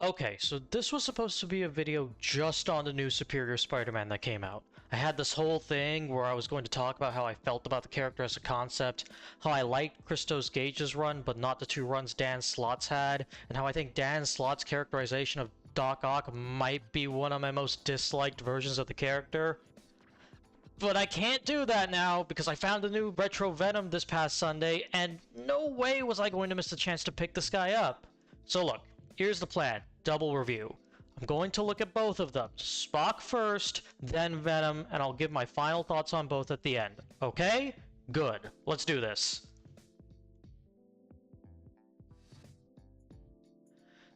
Okay, so this was supposed to be a video just on the new Superior Spider-Man that came out. I had this whole thing where I was going to talk about how I felt about the character as a concept, how I liked Christos Gage's run, but not the two runs Dan Slott's had, and how I think Dan Slott's characterization of Doc Ock might be one of my most disliked versions of the character. But I can't do that now because I found a new retro Venom this past Sunday, and no way was I going to miss the chance to pick this guy up. So look, here's the plan. Double review. I'm going to look at both of them. Spock first, then Venom, and I'll give my final thoughts on both at the end. Okay? Good. Let's do this.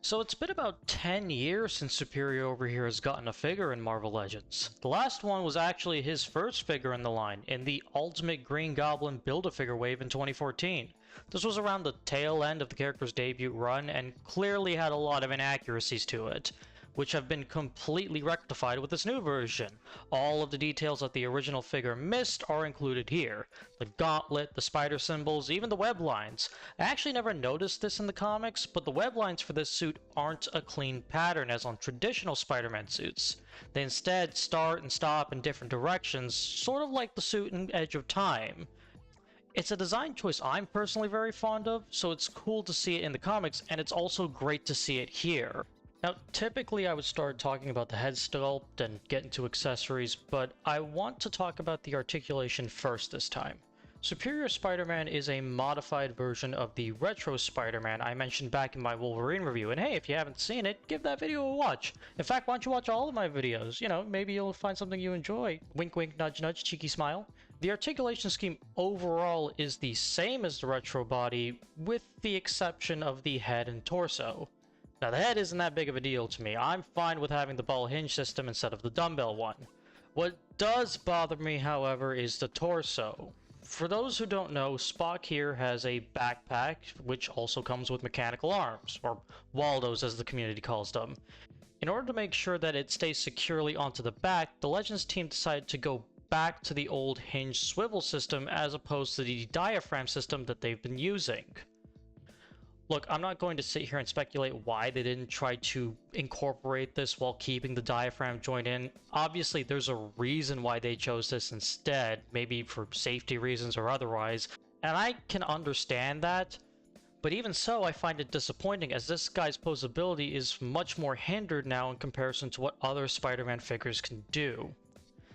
So it's been about 10 years since Superior over here has gotten a figure in Marvel Legends. The last one was actually his first figure in the line, in the Ultimate Green Goblin Build-A-Figure wave in 2014. This was around the tail end of the character's debut run, and clearly had a lot of inaccuracies to it, which have been completely rectified with this new version. All of the details that the original figure missed are included here. The gauntlet, the spider symbols, even the web lines. I actually never noticed this in the comics, but the web lines for this suit aren't a clean pattern as on traditional Spider-Man suits. They instead start and stop in different directions, sort of like the suit in Edge of Time. It's a design choice I'm personally very fond of, so it's cool to see it in the comics, and it's also great to see it here. Now, typically I would start talking about the head sculpt and get into accessories, but I want to talk about the articulation first this time. Superior Spider-Man is a modified version of the Retro Spider-Man I mentioned back in my Wolverine review, and hey, if you haven't seen it, give that video a watch. In fact, why don't you watch all of my videos? You know, maybe you'll find something you enjoy. Wink wink, nudge nudge, cheeky smile. The articulation scheme overall is the same as the Retro body, with the exception of the head and torso. Now the head isn't that big of a deal to me. I'm fine with having the ball hinge system instead of the dumbbell one. What does bother me, however, is the torso. For those who don't know, Spock here has a backpack, which also comes with mechanical arms, or Waldos as the community calls them. In order to make sure that it stays securely onto the back, the Legends team decided to go back to the old hinge swivel system as opposed to the diaphragm system that they've been using. Look, I'm not going to sit here and speculate why they didn't try to incorporate this while keeping the diaphragm joint in. Obviously, there's a reason why they chose this instead, maybe for safety reasons or otherwise, and I can understand that. But even so, I find it disappointing as this guy's posability is much more hindered now in comparison to what other Spider-Man figures can do.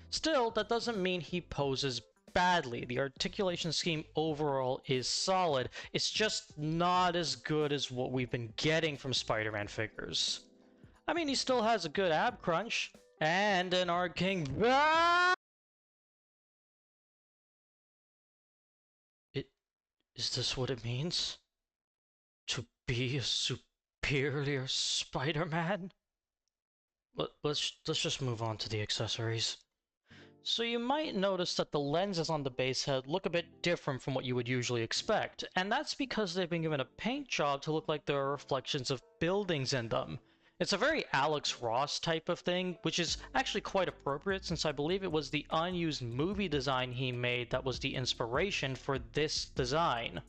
Still, that doesn't mean he poses badly. The articulation scheme overall is solid. It's just not as good as what we've been getting from Spider-Man figures. I mean, he still has a good ab crunch and an arcing. Is this what it means? To be a superior Spider-Man? Let's just move on to the accessories. So you might notice that the lenses on the base head look a bit different from what you would usually expect, and that's because they've been given a paint job to look like there are reflections of buildings in them. It's a very Alex Ross type of thing, which is actually quite appropriate since I believe it was the unused movie design he made that was the inspiration for this design.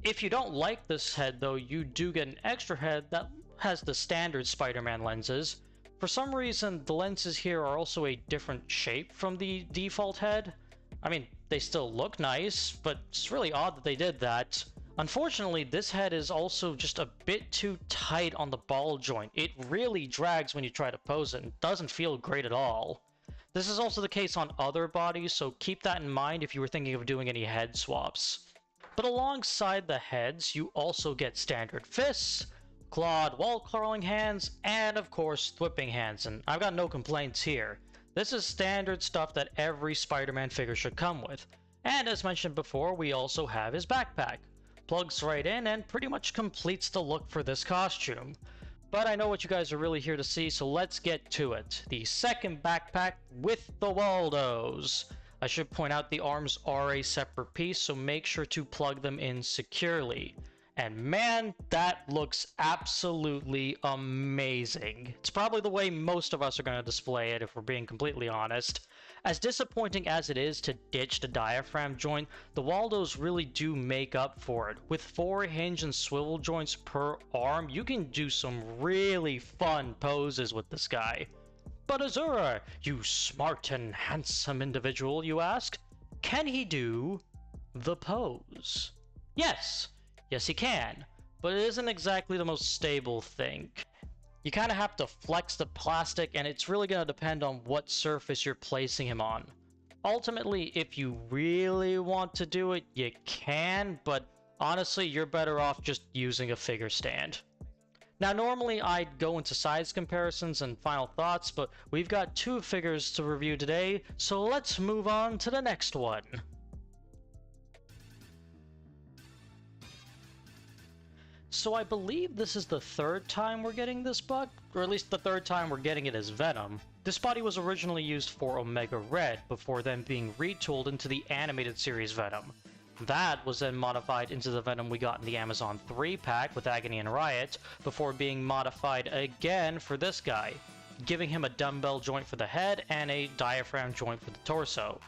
If you don't like this head though, you do get an extra head that has the standard Spider-Man lenses. For some reason, the lenses here are also a different shape from the default head. I mean, they still look nice, but it's really odd that they did that. Unfortunately, this head is also just a bit too tight on the ball joint. It really drags when you try to pose it and doesn't feel great at all. This is also the case on other bodies, so keep that in mind if you were thinking of doing any head swaps. But alongside the heads, you also get standard fists, clawed wall-crawling hands, and of course thwipping hands, and I've got no complaints here. This is standard stuff that every Spider-Man figure should come with. And as mentioned before, we also have his backpack. Plugs right in and pretty much completes the look for this costume. But I know what you guys are really here to see, so let's get to it. The second backpack with the Waldos. I should point out the arms are a separate piece, so make sure to plug them in securely. And man, that looks absolutely amazing. It's probably the way most of us are going to display it if we're being completely honest. As disappointing as it is to ditch the diaphragm joint, the Waldos really do make up for it. With 4 hinge and swivel joints per arm, you can do some really fun poses with this guy. But Azura, you smart and handsome individual, you ask, can he do the pose? Yes, he can, but it isn't exactly the most stable thing. You kind of have to flex the plastic, and it's really going to depend on what surface you're placing him on. Ultimately, if you really want to do it, you can, but honestly, you're better off just using a figure stand. Now, normally I'd go into size comparisons and final thoughts, but we've got 2 figures to review today, so let's move on to the next one. So I believe this is the 3rd time we're getting this bug, or at least the 3rd time we're getting it as Venom. This body was originally used for Omega Red, before then being retooled into the animated series Venom. That was then modified into the Venom we got in the Amazon 3-pack with Agony and Riot, before being modified again for this guy, giving him a dumbbell joint for the head and a diaphragm joint for the torso.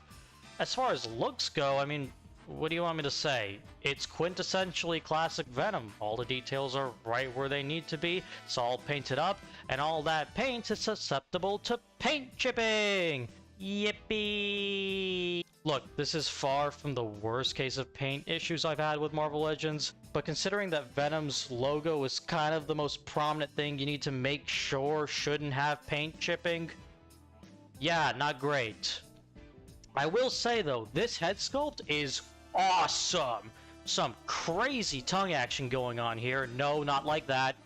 As far as looks go, I mean, what do you want me to say? It's quintessentially classic Venom. All the details are right where they need to be, it's all painted up, and all that paint is susceptible to paint chipping! Yippee! Look, this is far from the worst case of paint issues I've had with Marvel Legends, but considering that Venom's logo is kind of the most prominent thing you need to make sure shouldn't have paint chipping, yeah, not great. I will say though, this head sculpt is awesome! Some crazy tongue action going on here. No, not like that.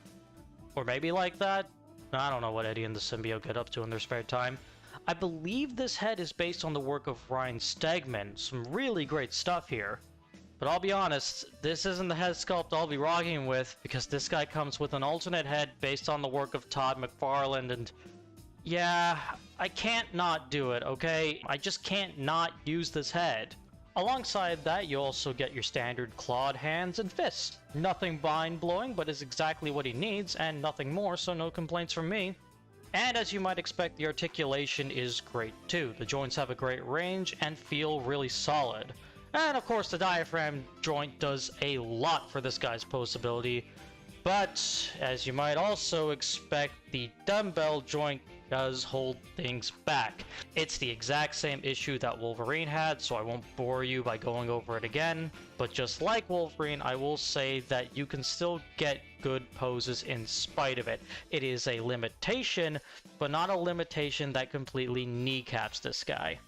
Or maybe like that? I don't know what Eddie and the symbiote get up to in their spare time. I believe this head is based on the work of Ryan Stegman. Some really great stuff here. But I'll be honest, this isn't the head sculpt I'll be rocking with, because this guy comes with an alternate head based on the work of Todd McFarlane, and yeah, I can't not do it, okay? I just can't not use this head. Alongside that, you also get your standard clawed hands and fists. Nothing mind-blowing, but is exactly what he needs, and nothing more, so no complaints from me. And as you might expect, the articulation is great too. The joints have a great range and feel really solid. And of course, the diaphragm joint does a lot for this guy's posability. But, as you might also expect, the dumbbell joint does hold things back. It's the exact same issue that Wolverine had, so I won't bore you by going over it again. But just like Wolverine, I will say that you can still get good poses in spite of it. It is a limitation, but not a limitation that completely kneecaps this guy.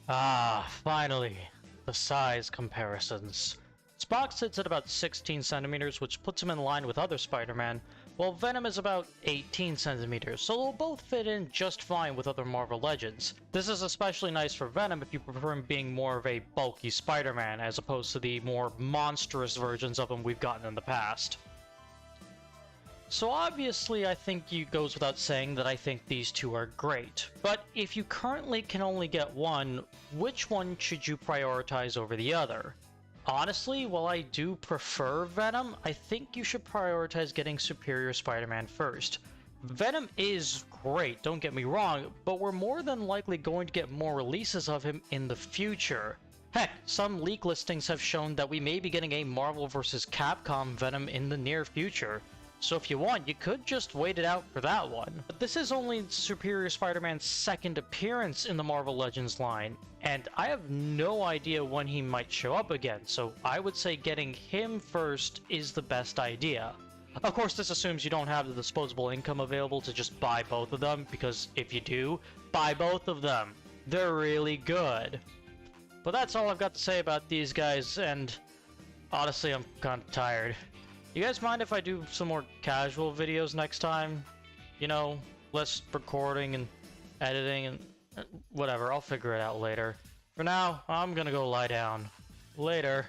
Ah, finally, the size comparisons. Spock sits at about 16 centimeters, which puts him in line with other Spider-Man, while Venom is about 18 centimeters, so they'll both fit in just fine with other Marvel Legends. This is especially nice for Venom if you prefer him being more of a bulky Spider-Man, as opposed to the more monstrous versions of him we've gotten in the past. So obviously I think it goes without saying that I think these two are great, but if you currently can only get one, which one should you prioritize over the other? Honestly, while I do prefer Venom, I think you should prioritize getting Superior Spider-Man first. Venom is great, don't get me wrong, but we're more than likely going to get more releases of him in the future. Heck, some leak listings have shown that we may be getting a Marvel vs. Capcom Venom in the near future. So if you want, you could just wait it out for that one. But this is only Superior Spider-Man's second appearance in the Marvel Legends line, and I have no idea when he might show up again, so I would say getting him first is the best idea. Of course, this assumes you don't have the disposable income available to just buy both of them, because if you do, buy both of them. They're really good. But that's all I've got to say about these guys, and honestly, I'm kind of tired. You guys mind if I do some more casual videos next time? You know, less recording and editing and whatever, I'll figure it out later. For now, I'm gonna go lie down. Later.